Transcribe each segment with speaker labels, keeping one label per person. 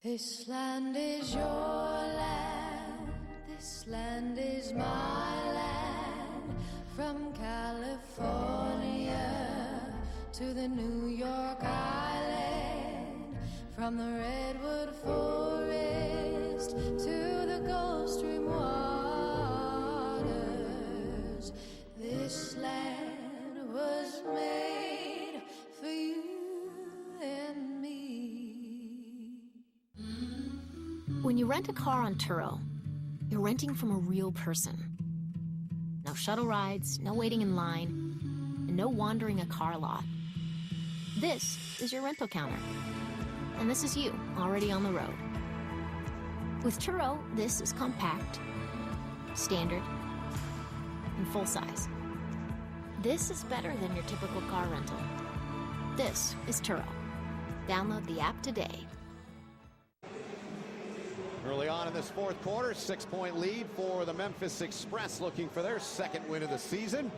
Speaker 1: This land is your land, this land is my land. From California to the New York Island, from the Redwood Forest to the Gulf Stream waters. This land was made for you and me.
Speaker 2: When you rent a car on Turo, you're renting from a real person. No shuttle rides, no waiting in line, and no wandering a car lot. This is your rental counter. And this is you, already on the road. With Turo, this is compact, standard, and full size. This is better than your typical car rental. This is Turo. Download the app today.
Speaker 3: Early on in this fourth quarter, 6-point lead for the Memphis Express, looking for their second win of the season.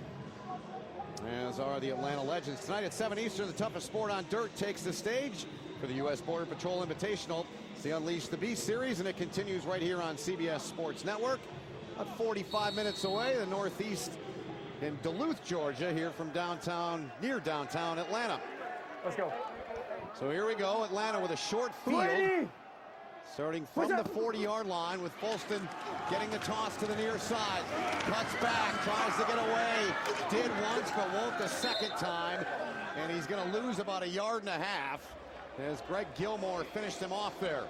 Speaker 3: As are the Atlanta Legends. Tonight at 7 Eastern, the toughest sport on dirt takes the stage for the U.S. Border Patrol Invitational. It's the Unleash the Beast series, and it continues right here on CBS Sports Network. About 45 minutes away, the Northeast in Duluth, Georgia, here from downtown, near downtown Atlanta.
Speaker 4: Let's go.
Speaker 3: So here we go, Atlanta with a short field. Starting from the 40-yard line with Folston getting the toss to the near side. Cuts back, tries to get away. Did once, but won't the second time. And he's going to lose about 1.5 yards as Greg Gilmore finished him off there.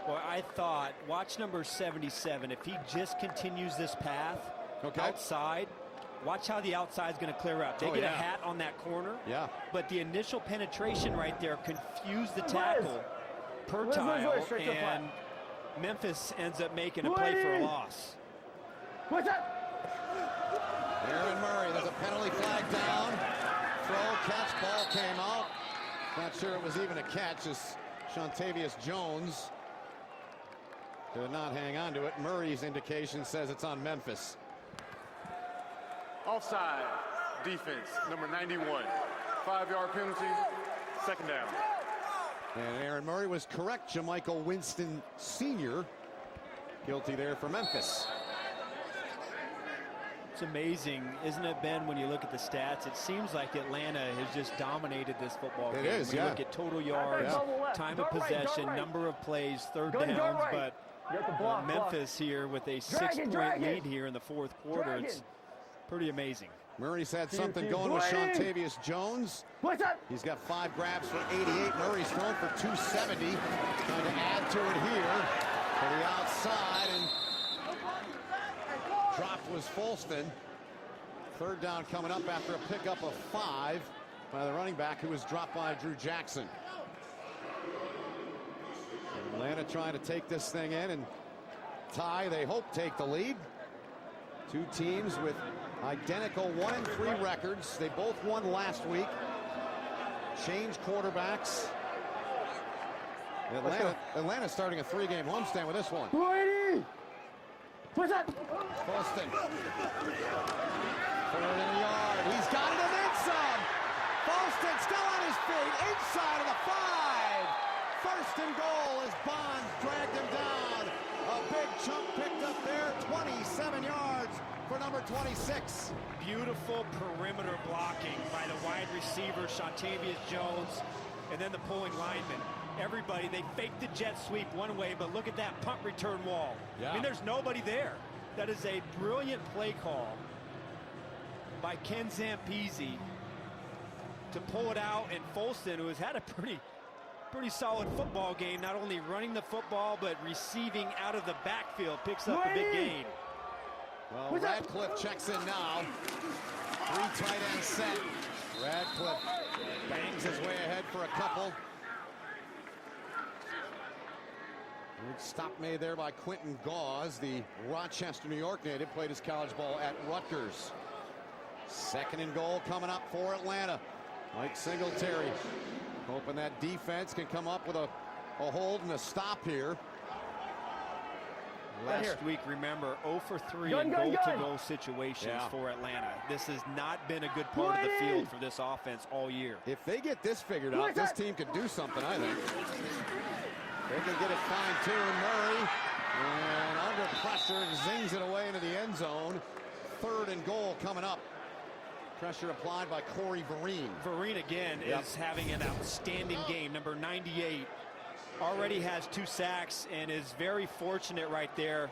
Speaker 5: Well, I thought, watch number 77, if he just continues this path outside, watch how the outside is going to clear up. They get a hat on that corner.
Speaker 3: Yeah.
Speaker 5: But the initial penetration right there confused the tackle per tile, and Memphis ends up making a play for a loss.
Speaker 4: What's that?
Speaker 3: Aaron Murray, there's a penalty flag down. Throw, catch, ball came out. Not sure it was even a catch as Shontavious Jones could not hang on to it. Murray's indication says it's on Memphis.
Speaker 6: Offside defense, number 91. 5-yard penalty, second down.
Speaker 3: And Aaron Murray was correct. Jamichael Winston Sr. guilty there for Memphis.
Speaker 5: It's amazing, isn't it, Ben, when you look at the stats? It seems like Atlanta has just dominated this football game.
Speaker 3: It is,
Speaker 5: when you look at total yards, time of possession, number of plays, third downs, but Memphis here with a 6-point lead here in the fourth quarter. It's pretty amazing.
Speaker 3: Murray's had something going with Shontavious Jones. He's got 5 grabs for 88. Murray's thrown for 270. Trying to add to it here to the outside, and dropped was Folston. Third down coming up after a pickup of 5 by the running back, who was dropped by Drew Jackson. Atlanta trying to take this thing in and tie, they hope, take the lead. Two teams with identical 1-3 records. They both won last week. Change quarterbacks. Atlanta starting a 3-game homestand with this one.
Speaker 4: What's that?
Speaker 3: Folston. 3rd and a yard. He's got it and then some. Folston still on his feet. Inside of the 5. First and goal as Bonds dragged him down. A big chunk picked up there. 27 yards for number 26.
Speaker 5: Beautiful perimeter blocking by the wide receiver, Shontavious Jones, and then the pulling lineman. Everybody, they faked the jet sweep one way, but look at that punt return wall.
Speaker 3: Yeah.
Speaker 5: I mean, there's nobody there. That is a brilliant play call by Ken Zampese to pull it out, and Folston, who has had a pretty solid football game, not only running the football, but receiving out of the backfield, picks up a big gain.
Speaker 3: Well, Radcliffe checks in now. 3 tight ends set. Radcliffe bangs his way ahead for a couple. Good stop made there by Quentin Gauze, the Rochester, New York native, played his college ball at Rutgers. 2nd and goal coming up for Atlanta. Mike Singletary hoping that defense can come up with a hold and a stop here.
Speaker 5: Last week, remember, 0 for 3 in goal-to-goal situations for Atlanta. This has not been a good part of the field for this offense all year.
Speaker 3: If they get this figured out, this team could do something, I think. They can get it fine-tuned. Murray, and under pressure, zings it away into the end zone. 3rd and goal coming up. Pressure applied by Corey Vereen.
Speaker 5: Vereen, again, is having an outstanding game. Number 98 already has 2 sacks and is very fortunate right there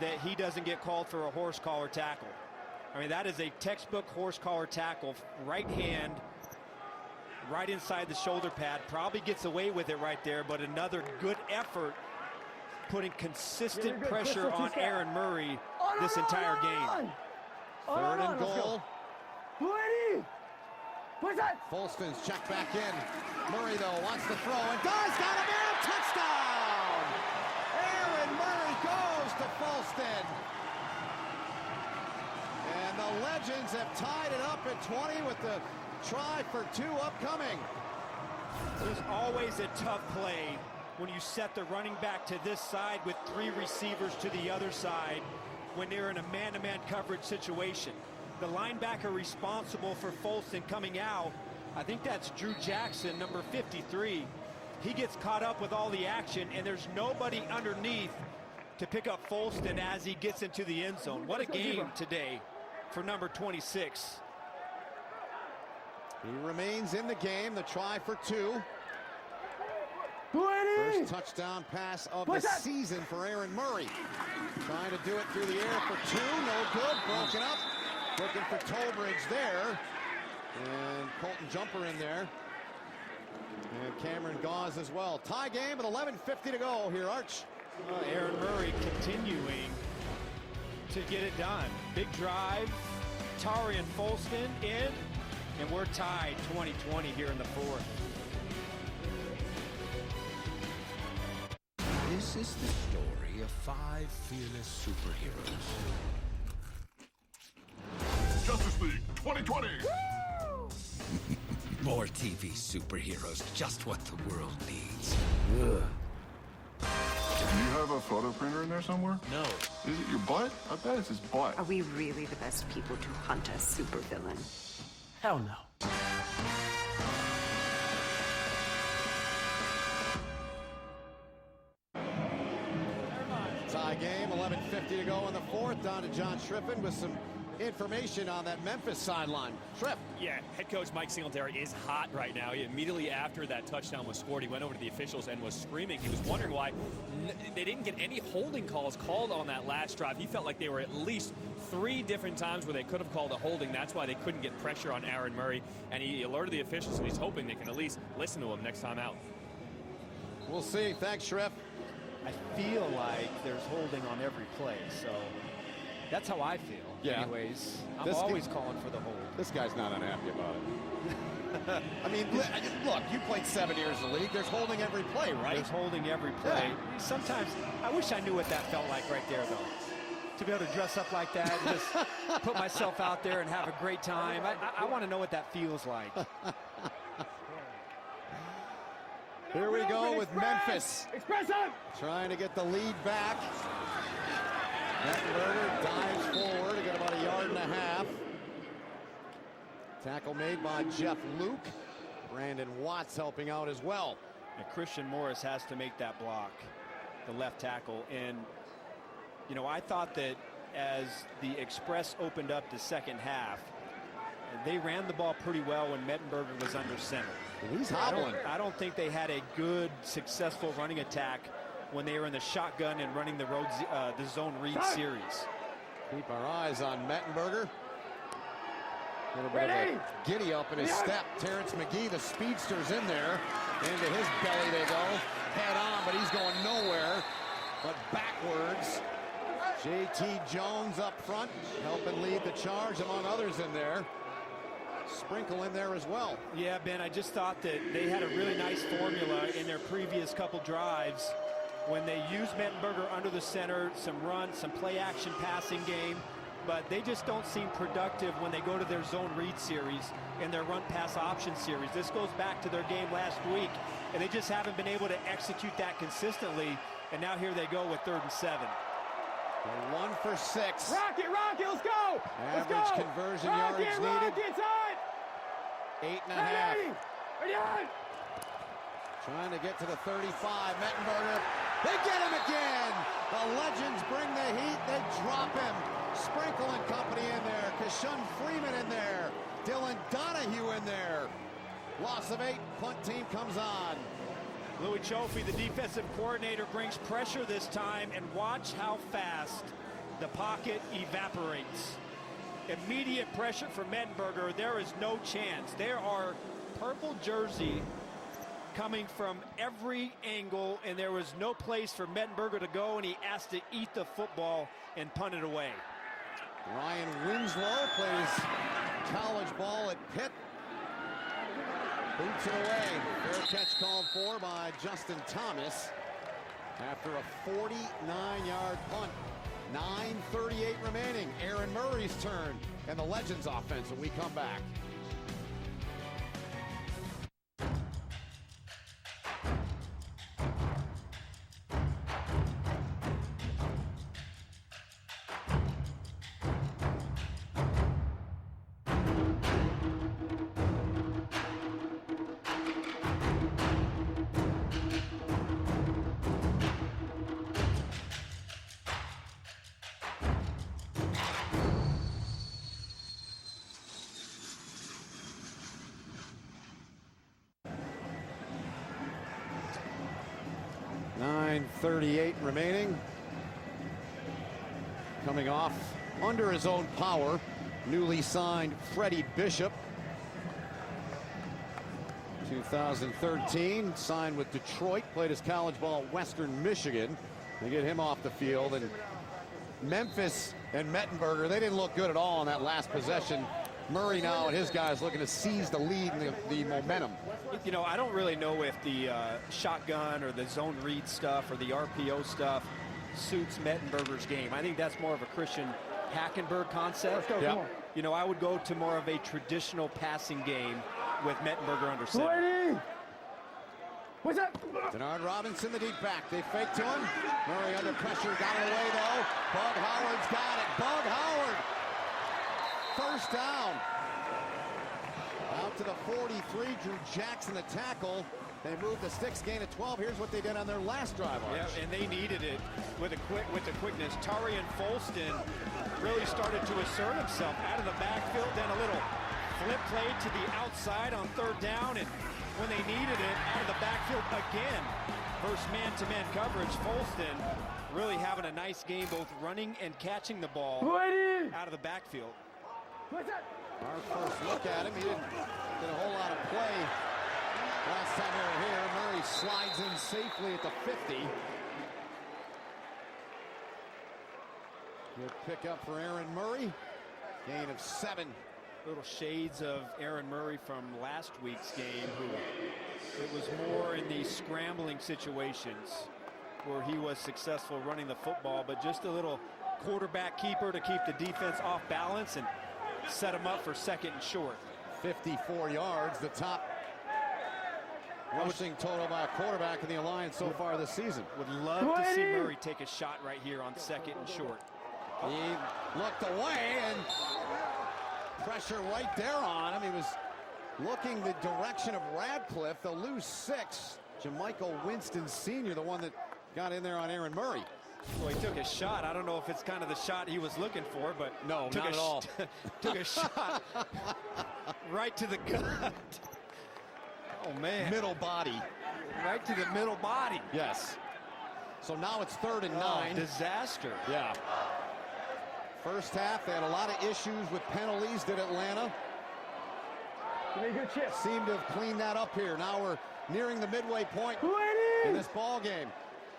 Speaker 5: that he doesn't get called for a horse collar tackle. I mean, that is a textbook horse collar tackle. Right hand, right inside the shoulder pad. Probably gets away with it right there, but another good effort putting consistent pressure on Aaron Murray this entire game.
Speaker 3: 3rd and goal.
Speaker 4: What's that?
Speaker 3: Folston's checked back in. Murray, though, wants to throw and does. Got him there. Touchdown! Aaron Murray goes to Folston. And the Legends have tied it up at 20 with the try for 2 upcoming.
Speaker 5: There's always a tough play when you set the running back to this side with 3 receivers to the other side when they're in a man-to-man coverage situation. The linebacker responsible for Folston coming out, I think that's Drew Jackson, number 53. He gets caught up with all the action, and there's nobody underneath to pick up Folston as he gets into the end zone. What a game today for number 26.
Speaker 3: He remains in the game. The try for 2. First touchdown pass of the season for Aaron Murray. Trying to do it through the air for 2. No good. Broken up. Looking for Tolbridge there. And Colton Jumper in there. And Cameron Gauze as well. Tie game with 11:50 to go here, Arch.
Speaker 5: Aaron Murray continuing to get it done. Big drive. Tari and Folston in. And we're tied 20-20 here in the 4th.
Speaker 7: This is the story of 5 fearless superheroes.
Speaker 8: Justice League 2020!
Speaker 7: More TV superheroes, just what the world needs.
Speaker 8: Do you have a photo printer in there somewhere?
Speaker 7: No.
Speaker 8: Is it your butt? I bet it's his butt.
Speaker 9: Are we really the best people to hunt a supervillain?
Speaker 4: Hell no.
Speaker 3: Tie game, 11:50 to go in the 4th. Down to John Shriffen with some information on that Memphis sideline. Shriff.
Speaker 10: Yeah, head coach Mike Singletary is hot right now. Immediately after that touchdown was scored, he went over to the officials and was screaming. He was wondering why they didn't get any holding calls called on that last drive. He felt like there were at least 3 different times where they could have called a holding. That's why they couldn't get pressure on Aaron Murray, and he alerted the officials, and he's hoping they can at least listen to him next time out.
Speaker 3: We'll see. Thanks, Shriff.
Speaker 5: I feel like there's holding on every play, so that's how I feel.
Speaker 3: Yeah.
Speaker 5: Anyways, I'm always calling for the hold.
Speaker 3: This guy's not unhappy about it. I mean, look, you played 7 years in the league. There's holding every play, right?
Speaker 5: There's holding every play. Yeah. Sometimes, I wish I knew what that felt like right there, though. To be able to dress up like that, and just put myself out there and have a great time. I want to know what that feels like.
Speaker 3: Here we go with Memphis.
Speaker 4: Express up!
Speaker 3: Trying to get the lead back. Mettenberger dives forward to get about 1.5 yards. Tackle made by Jeff Luke. Brandon Watts helping out as well.
Speaker 5: And Christian Morris has to make that block, the left tackle. And, you know, I thought that as the Express opened up the second half, they ran the ball pretty well when Mettenberger was under center.
Speaker 3: He's hobbling.
Speaker 5: I don't think they had a good, successful running attack when they were in the shotgun and running the zone read series.
Speaker 3: Keep our eyes on Mettenberger. A little bit of a giddy up in his step. Terrence McGee, the speedster's in there. Into his belly they go. Head on, but he's going nowhere. But backwards. J.T. Jones up front, helping lead the charge among others in there. Sprinkle in there as well.
Speaker 5: Yeah, Ben, I just thought that they had a really nice formula in their previous couple drives when they used Mettenberger under the center, some runs, some play action passing game, but they just don't seem productive when they go to their zone read series and their run pass option series. This goes back to their game last week, and they just haven't been able to execute that consistently, and now here they go with 3rd and 7.
Speaker 3: The 1 for 6.
Speaker 4: Rocket, let's go!
Speaker 3: Average conversion yards needed.
Speaker 4: It's on!
Speaker 3: 8.5.
Speaker 4: Ready on!
Speaker 3: Trying to get to the 35. Mettenberger. They get him again. The Legends bring the heat. They drop him. Sprinkle and company in there. Kashun Freeman in there. Dylan Donahue in there. Loss of 8. Punt team comes on.
Speaker 5: Louis Chofie, the defensive coordinator, brings pressure this time, and watch how fast the pocket evaporates. Immediate pressure for Mettenberger. There is no chance. There are purple jersey coming from every angle, and there was no place for Mettenberger to go, and he asked to eat the football and punt it away.
Speaker 3: Ryan Winslow plays college ball at Pitt. Boots it away. Fair catch called for by Justin Thomas after a 49-yard punt. 9:38 remaining. Aaron Murray's turn and the Legends offense when we come back. .38 remaining. Coming off under his own power, newly signed Freddie Bishop. 2013, signed with Detroit, played his college ball at Western Michigan. They get him off the field. And Memphis and Mettenberger, they didn't look good at all on that last possession. Murray now and his guys looking to seize the lead and the momentum.
Speaker 5: You know, I don't really know if the shotgun or the zone read stuff or the RPO stuff suits Mettenberger's game. I think that's more of a Christian Hackenberg concept.
Speaker 3: Yep.
Speaker 5: You know, I would go to more of a traditional passing game with Mettenberger under center.
Speaker 4: What's up?
Speaker 3: Denard Robinson, the deep back. They fake to him. Murray under pressure, got it away though. Bug Howard's got it. Bug Howard. First down. Out to the 43, Drew Jackson, the tackle. They moved the sticks, gain of 12. Here's what they did on their last drive.
Speaker 5: Yeah, and they needed it with the quickness. Tarian Folston really started to assert himself out of the backfield, then a little flip play to the outside on third down, and when they needed it, out of the backfield again. First man-to-man coverage. Folston really having a nice game, both running and catching the ball out of the backfield.
Speaker 3: Our first look at him, he didn't get a whole lot of play last time they were here. Murray slides in safely at the 50. Good pickup for Aaron Murray. Gain of 7.
Speaker 5: Little shades of Aaron Murray from last week's game, who it was more in these scrambling situations where he was successful running the football, but just a little quarterback keeper to keep the defense off balance and set him up for second and short. 54 yards, the top rushing total by a quarterback in the Alliance so far this season. Would love to see Murray take a shot right here on second and short. He looked away and pressure right there on him. He was looking the direction of Radcliffe. They'll lose 6. Jamichael Winston Sr., the one that got in there on Aaron Murray. Well, he took a shot. I don't know if it's kind of the shot he was looking for, but no, not at all. Took a shot right to the gut. Oh, man. Middle body. Right to the middle body. Yes. So now it's 3rd and 9. Disaster. Yeah. First half, they had a lot of issues with penalties, did Atlanta. Seemed to have cleaned that up here. Now we're nearing the midway point in this ball game.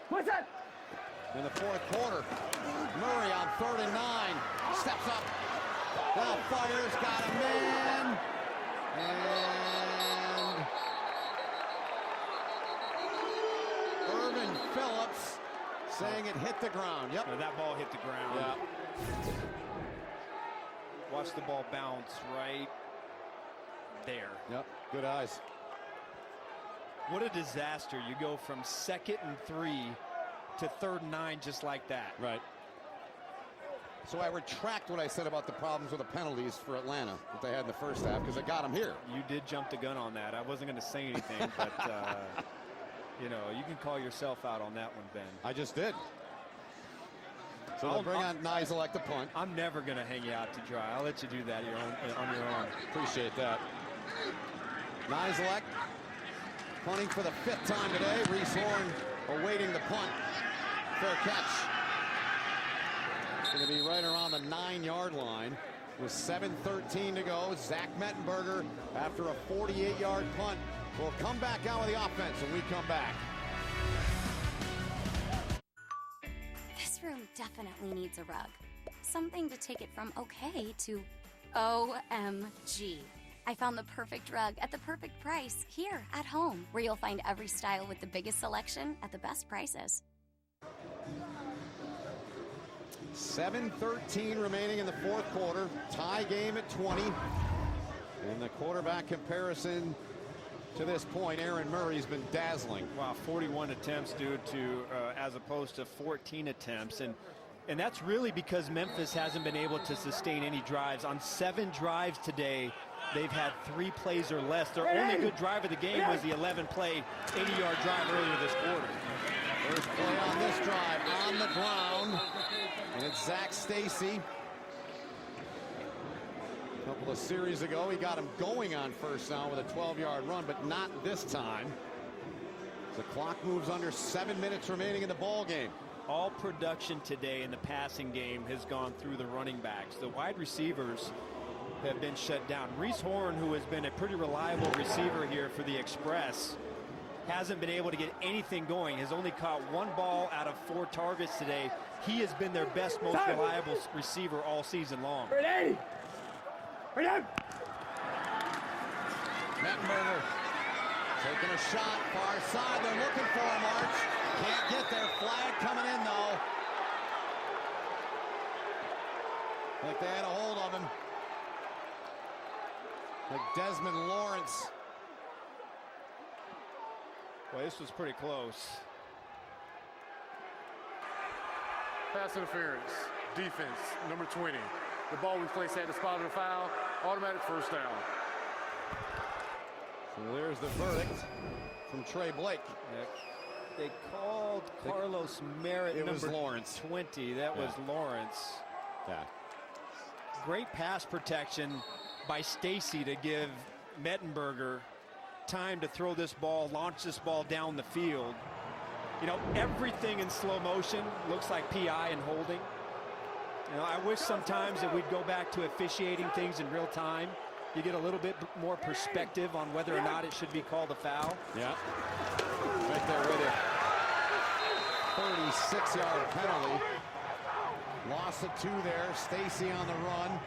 Speaker 4: What's that?
Speaker 3: In the fourth quarter, Murray on 3rd and 9, steps up, now fires, got a man, and Irvin Phillips saying it hit the ground. Yep. No, that ball hit the ground. Yeah. Watch the ball bounce right there. Yep, good eyes. What a disaster. You go from 2nd and 3 to 3rd and 9 just like that. Right. So I retract what I said about the problems with the penalties for Atlanta that they had in the first half, because I got them here.
Speaker 5: You did jump the gun on that. I wasn't going to say anything, but you know, you can call yourself out on that one, Ben.
Speaker 3: I just did. So they'll bring on Nizelek to punt.
Speaker 5: I'm never going to hang you out to dry. I'll let you do that on your own.
Speaker 3: Appreciate that. Nizelek punting for the 5th time today. Reese Horn awaiting the punt. Fair catch. Going to be right around the 9-yard line with 7:13 to go. Zach Mettenberger, after a 48-yard punt, will come back out with the offense when we come back.
Speaker 11: This room definitely needs a rug. Something to take it from okay to OMG. I found the perfect rug at the perfect price here at home, where you'll find every style with the biggest selection at the best prices.
Speaker 3: 7:13 remaining in the 4th quarter. Tie game at 20. And the quarterback comparison to this point, Aaron Murray's been dazzling.
Speaker 5: Wow, 41 attempts due to as opposed to 14 attempts. And that's really because Memphis hasn't been able to sustain any drives. On 7 drives today, they've had 3 plays or less. Their only good drive of the game was the 11-play, 80-yard drive earlier this quarter.
Speaker 3: First play on this drive on the ground. And it's Zach Stacy. A couple of series ago, he got him going on first down with a 12-yard run, but not this time. The clock moves under 7 minutes remaining in the ball game.
Speaker 5: All production today in the passing game has gone through the running backs. The wide receivers have been shut down. Reese Horn, who has been a pretty reliable receiver here for the Express, hasn't been able to get anything going. Has only caught 1 ball out of 4 targets today. He has been their best, most reliable receiver all season long.
Speaker 4: Ready? Ready?
Speaker 3: Mettenberger taking a shot, far side. They're looking for him, Arch. Can't get there. Flag coming in, though. I think they had a hold of him. Like Desmond Lawrence.
Speaker 5: Well, this was pretty close.
Speaker 6: Pass interference. Defense, number 20. The ball we placed at the spot of the foul. Automatic first down.
Speaker 3: So there's the verdict from Trey Blake.
Speaker 5: They called Carlos Merritt.
Speaker 3: It was
Speaker 5: number
Speaker 3: Lawrence.
Speaker 5: 20. That was Lawrence.
Speaker 3: Yeah.
Speaker 5: Great pass protection by Stacy to give Mettenberger time to throw this ball, launch this ball down the field. You know, everything in slow motion looks like PI and holding. You know, I wish sometimes that we'd go back to officiating things in real time. You get a little bit more perspective on whether or not it should be called a foul.
Speaker 3: Yeah. Right there with it. 36-yard penalty. Loss of 2 there. Stacy on the run.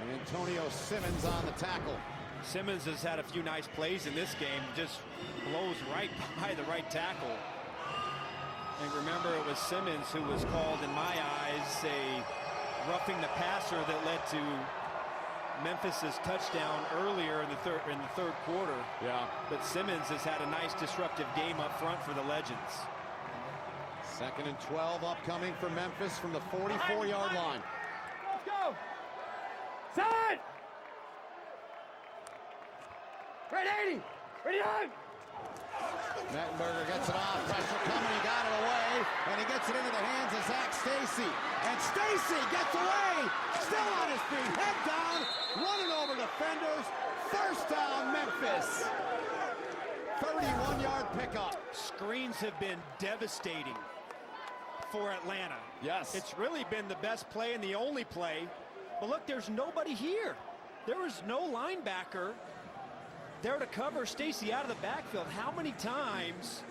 Speaker 3: And Antonio Simmons on the tackle.
Speaker 5: Simmons has had a few nice plays in this game. Just blows right by the right tackle. And remember, it was Simmons who was called, in my eyes, a roughing the passer that led to Memphis's touchdown earlier in the third quarter.
Speaker 3: Yeah.
Speaker 5: But Simmons has had a nice disruptive game up front for the Legends.
Speaker 3: 2nd and 12 upcoming for Memphis from the 44-yard line.
Speaker 4: Let's go. Side. Ready. Ready on.
Speaker 3: Mettenberger gets it off. Pressure coming. He got it away. And he gets it into the hands of Zach Stacy. And Stacy gets away. Still on his feet. Head down. Running over defenders. First down, Memphis. 31-yard pickup.
Speaker 5: Screens have been devastating for Atlanta.
Speaker 3: Yes.
Speaker 5: It's really been the best play and the only play. But look, there's nobody here. There was no linebacker there to cover Stacy out of the backfield. How many times,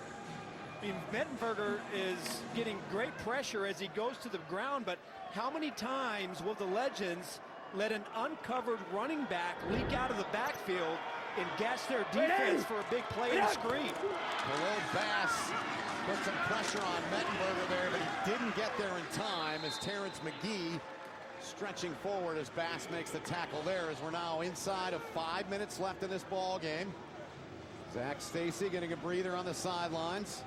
Speaker 5: I mean, Mettenberger is getting great pressure as he goes to the ground, but how many times will the Legends let an uncovered running back leak out of the backfield and gash their defense for a big play and screen?
Speaker 3: Khalil Bass put some pressure on Mettenberger there, but he didn't get there in time as Terrence McGee stretching forward as Bass makes the tackle there, as we're now inside of 5 minutes left in this ball game. Zach Stacy getting a breather on the sidelines.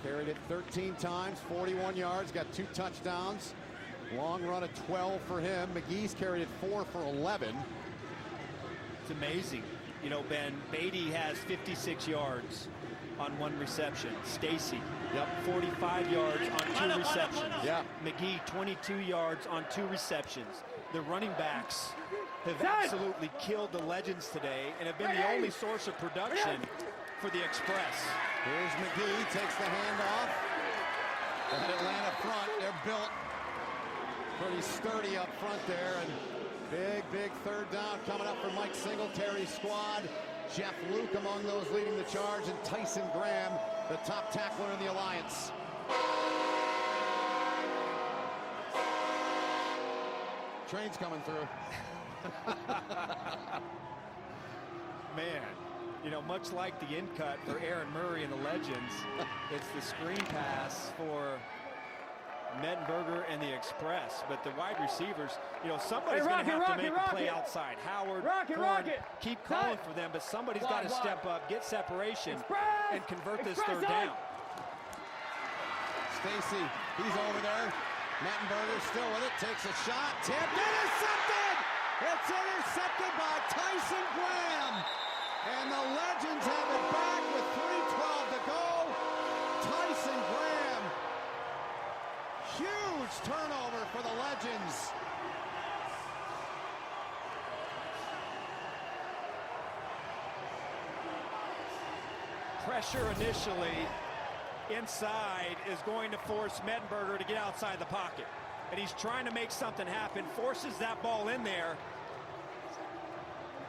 Speaker 3: Carried it 13 times, 41 yards, got 2 touchdowns. Long run of 12 for him. McGee's carried it 4 for 11.
Speaker 5: It's amazing. You know, Ben, Beatty has 56 yards on 1 reception. Stacy, 45 yards on 2 receptions. McGee, 22 yards on 2 receptions. The running backs have absolutely killed the Legends today and have been the only source of production for the Express.
Speaker 3: Here's McGee, takes the handoff. That Atlanta front, they're built pretty sturdy up front there, and big third down coming up for Mike Singletary's squad. Jeff Luke among those leading the charge, and Tyson Graham, the top tackler in the Alliance. Train's coming through.
Speaker 5: Man, you know, much like the in cut for Aaron Murray and the Legends, it's the screen pass for Mettenberger and the Express, but the wide receivers, you know, somebody's going to have to make a play outside. Howard, keep calling for them, but somebody's got to step up, get separation, and convert this third down.
Speaker 3: Stacy, he's over there. Mettenberger still with it, takes a shot, tipped, intercepted! It's intercepted by Tyson Graham, and the Legends have it back with 3:12 to go. Tyson Graham. Huge turnover for the Legends.
Speaker 5: Pressure initially inside is going to force Mettenberger to get outside the pocket. And he's trying to make something happen, forces that ball in there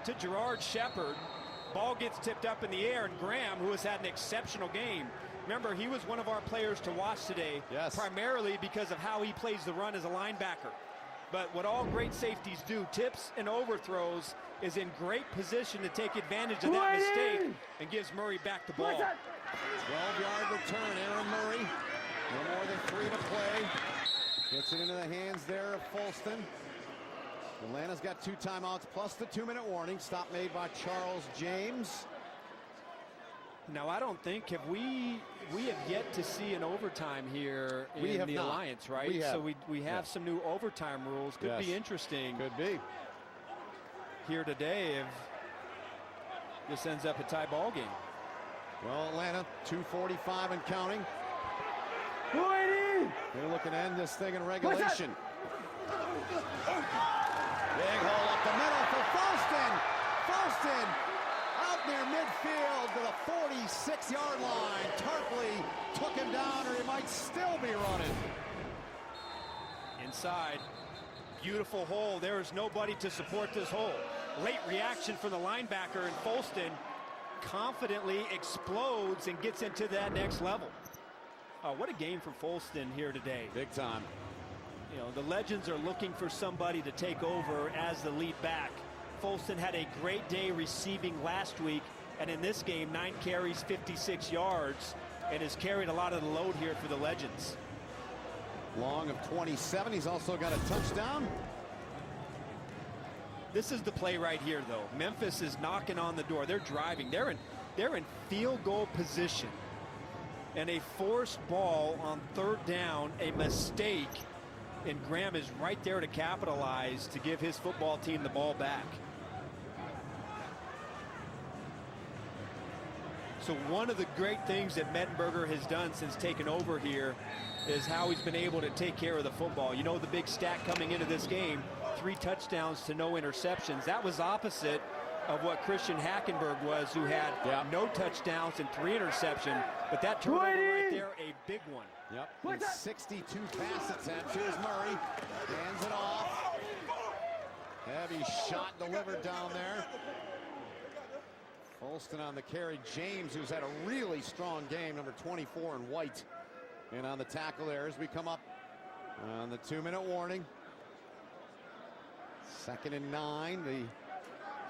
Speaker 5: to Gerard Shepard. Ball gets tipped up in the air, and Graham, who has had an exceptional game. Remember, he was one of our players to watch today, primarily because of how he plays the run as a linebacker. But what all great safeties do, tips and overthrows, is in great position to take advantage of that mistake and gives Murray back the ball.
Speaker 3: 12-yard return, Aaron Murray. No more than 3 to play. Gets it into the hands there of Folston. Atlanta's got 2 timeouts plus the 2-minute warning. Stop made by Charles James.
Speaker 5: Now, I don't think we have yet to see an overtime here in the Alliance, right? So we have some new overtime rules. Could be interesting.
Speaker 3: Could be.
Speaker 5: Here today if this ends up a tie ball game.
Speaker 3: Well, Atlanta, 2:45 and counting. They're looking to end this thing in regulation. Big hole up the middle for Folston. Folston out near midfield to the 46-yard line. Tarpley took him down, or he might still be running.
Speaker 5: Inside. Beautiful hole. There is nobody to support this hole. Late reaction from the linebacker, and Folston confidently explodes and gets into that next level. Oh, what a game for Folston here today.
Speaker 3: Big time.
Speaker 5: You know, the Legends are looking for somebody to take over as the lead back. Folston had a great day receiving last week, and in this game, 9 carries, 56 yards, and has carried a lot of the load here for the Legends.
Speaker 3: Long of 27. He's also got a touchdown.
Speaker 5: This is the play right here, though. Memphis is knocking on the door. They're driving. They're in field goal position. And a forced ball on 3rd down, a mistake, and Graham is right there to capitalize to give his football team the ball back. So one of the great things that Mettenberger has done since taking over here is how he's been able to take care of the football. You know, the big stat coming into this game, 3 touchdowns to no interceptions. That was opposite of what Christian Hackenberg was, who had no touchdowns and 3 interceptions. But that turnover right there, a big one.
Speaker 3: Yep. 62 pass attempts. Here's Murray. Hands it off. Heavy shot delivered down there. Folston on the carry. James, who's had a really strong game, number 24 in white. And on the tackle there as we come up on the 2-minute warning. 2nd and 9.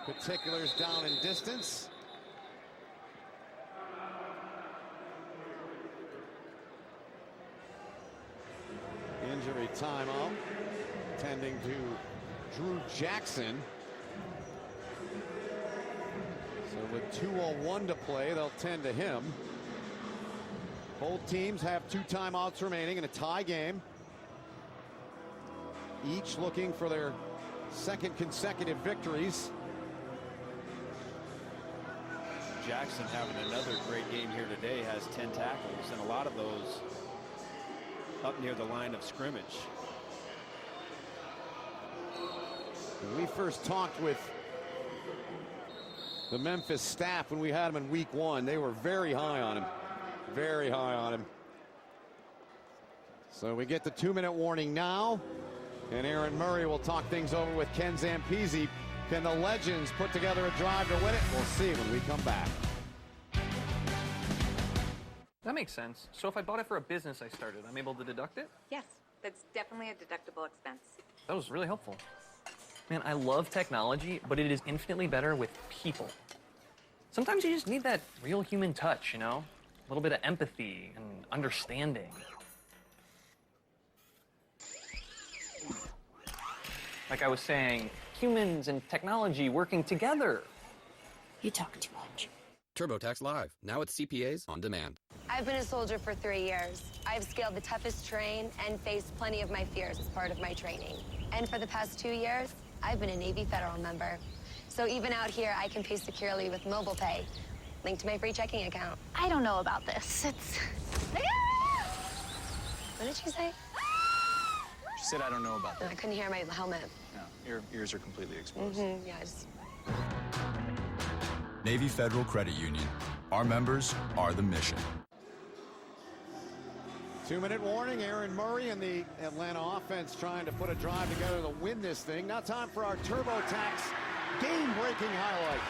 Speaker 3: The particulars down in distance. Injury timeout. Tending to Drew Jackson. So with 2:01 to play, they'll tend to him. Both teams have 2 timeouts remaining in a tie game. each looking for their second consecutive victories.
Speaker 5: Jackson having another great game here today, has 10 tackles, and a lot of those up near the line of scrimmage.
Speaker 3: When we first talked with the Memphis staff when we had him in week 1, they were very high on him. Very high on him. So we get the 2-minute warning now, and Aaron Murray will talk things over with Ken Zampese. Can the Legends put together a drive to win it? We'll see when we come back.
Speaker 12: That makes sense. So if I bought it for a business I started, I'm able to deduct it?
Speaker 13: Yes, that's definitely a deductible expense.
Speaker 12: That was really helpful. Man, I love technology, but it is infinitely better with people. Sometimes you just need that real human touch, you know? A little bit of empathy and understanding. Like I was saying, humans and technology working together.
Speaker 2: You talk too much.
Speaker 14: TurboTax Live, now with CPAs on demand.
Speaker 15: I've been a soldier for 3 years. I've scaled the toughest terrain and faced plenty of my fears as part of my training. And for the past 2 years, I've been a Navy Federal member. So even out here, I can pay securely with mobile pay, linked to my free checking account.
Speaker 2: I don't know about this. It's...
Speaker 15: What did she say?
Speaker 16: She said, I don't know about that.
Speaker 15: I couldn't hear my helmet.
Speaker 16: No, your ears are completely exposed.
Speaker 15: Yeah, I just...
Speaker 17: Navy Federal Credit Union. Our members are the mission.
Speaker 3: 2-minute warning. Aaron Murray and the Atlanta offense trying to put a drive together to win this thing. Now time for our TurboTax game-breaking highlight.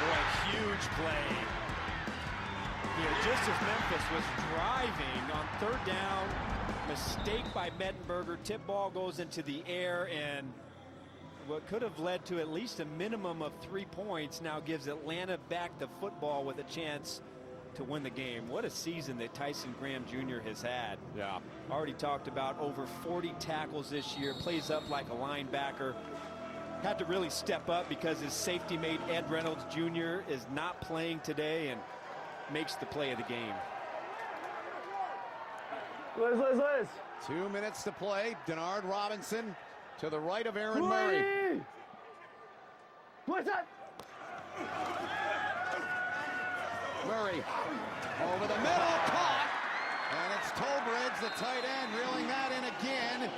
Speaker 5: Boy, huge play. Here, just as Memphis was driving on 3rd down, mistake by Mettenberger. Tip ball goes into the air, and what could have led to at least a minimum of 3 points now gives Atlanta back the football with a chance to win the game. What a season that Tyson Graham Jr. has had.
Speaker 3: Yeah.
Speaker 5: Already talked about over 40 tackles this year, plays up like a linebacker. Had to really step up because his safety mate Ed Reynolds Jr. is not playing today and makes the play of the game.
Speaker 4: Liz.
Speaker 3: 2 minutes to play. Denard Robinson to the right of Aaron Murray.
Speaker 4: What's up?
Speaker 3: Murray over the middle, caught, and it's Tolbridge, the tight end, reeling that in again.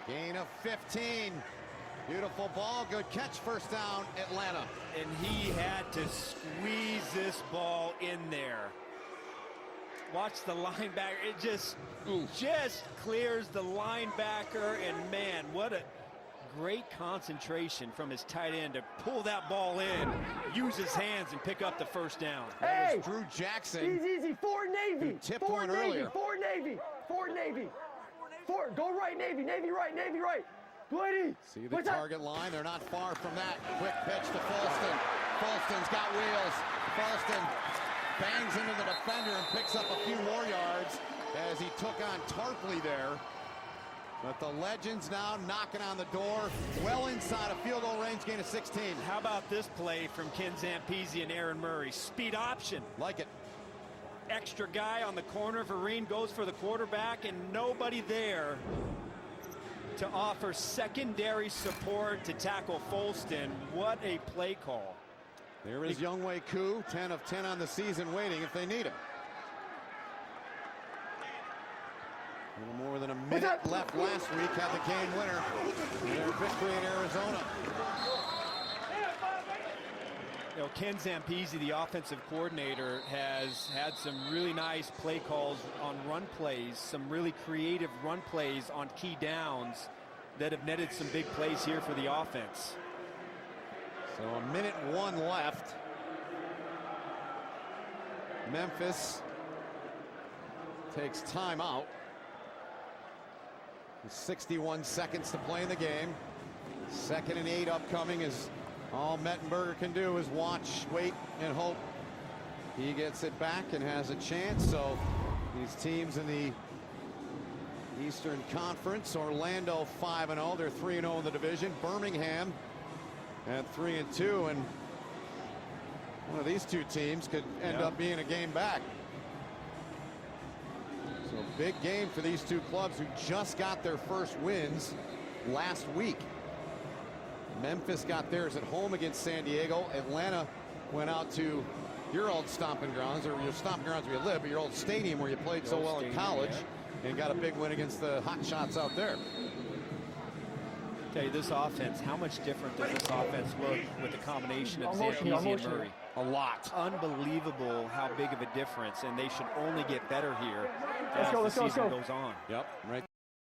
Speaker 3: Gain of 15. Beautiful ball, good catch, first down, Atlanta.
Speaker 5: And he had to squeeze this ball in there. Watch the linebacker, it just clears the linebacker, and man, what a great concentration from his tight end to pull that ball in, use his hands, and pick up the first down.
Speaker 3: That was Drew Jackson.
Speaker 4: Easy. 4 Navy.
Speaker 3: Tipped one earlier.
Speaker 4: 4 Navy. 4. Go right, Navy. Navy right. Bloody.
Speaker 3: See the target line. They're not far from that. Quick pitch to Folston. Folston's got wheels. Folston bangs into the defender and picks up a few more yards as he took on Tarpley there. But the Legends now knocking on the door, well inside a field goal range, gain of 16.
Speaker 5: How about this play from Ken Zampese and Aaron Murray? Speed option.
Speaker 3: Like it.
Speaker 5: Extra guy on the corner. Vereen goes for the quarterback, and nobody there to offer secondary support to tackle Folston. What a play call.
Speaker 3: There is Younghoe Koo, 10 of 10 on the season, waiting if they need him. A little more than a minute left last week, had the game winner in their victory in Arizona.
Speaker 5: You know, Ken Zampese, the offensive coordinator, has had some really nice play calls on run plays, some really creative run plays on key downs that have netted some big plays here for the offense.
Speaker 3: So 1:01 left. Memphis takes timeout. 61 seconds to play in the game. 2nd and 8 upcoming, as all Mettenberger can do is watch, wait, and hope he gets it back and has a chance. So these teams in the Eastern Conference, Orlando 5-0, they're 3-0 in the division. Birmingham at 3-2, and one of these two teams could end up being a game back. So Big game for these two clubs who just got their first wins last week. Memphis got theirs at home against San Diego. Atlanta went out to your old stomping grounds, or your stomping grounds where you live, but your old stadium where you played so well in college, and got a big win against the Hot Shots out there.
Speaker 5: Tell you, this offense, how much different does this offense look with the combination of Zampese and Murray?
Speaker 3: A lot.
Speaker 5: Unbelievable how big of a difference, and they should only get better here as the season goes on.
Speaker 3: Yep, right.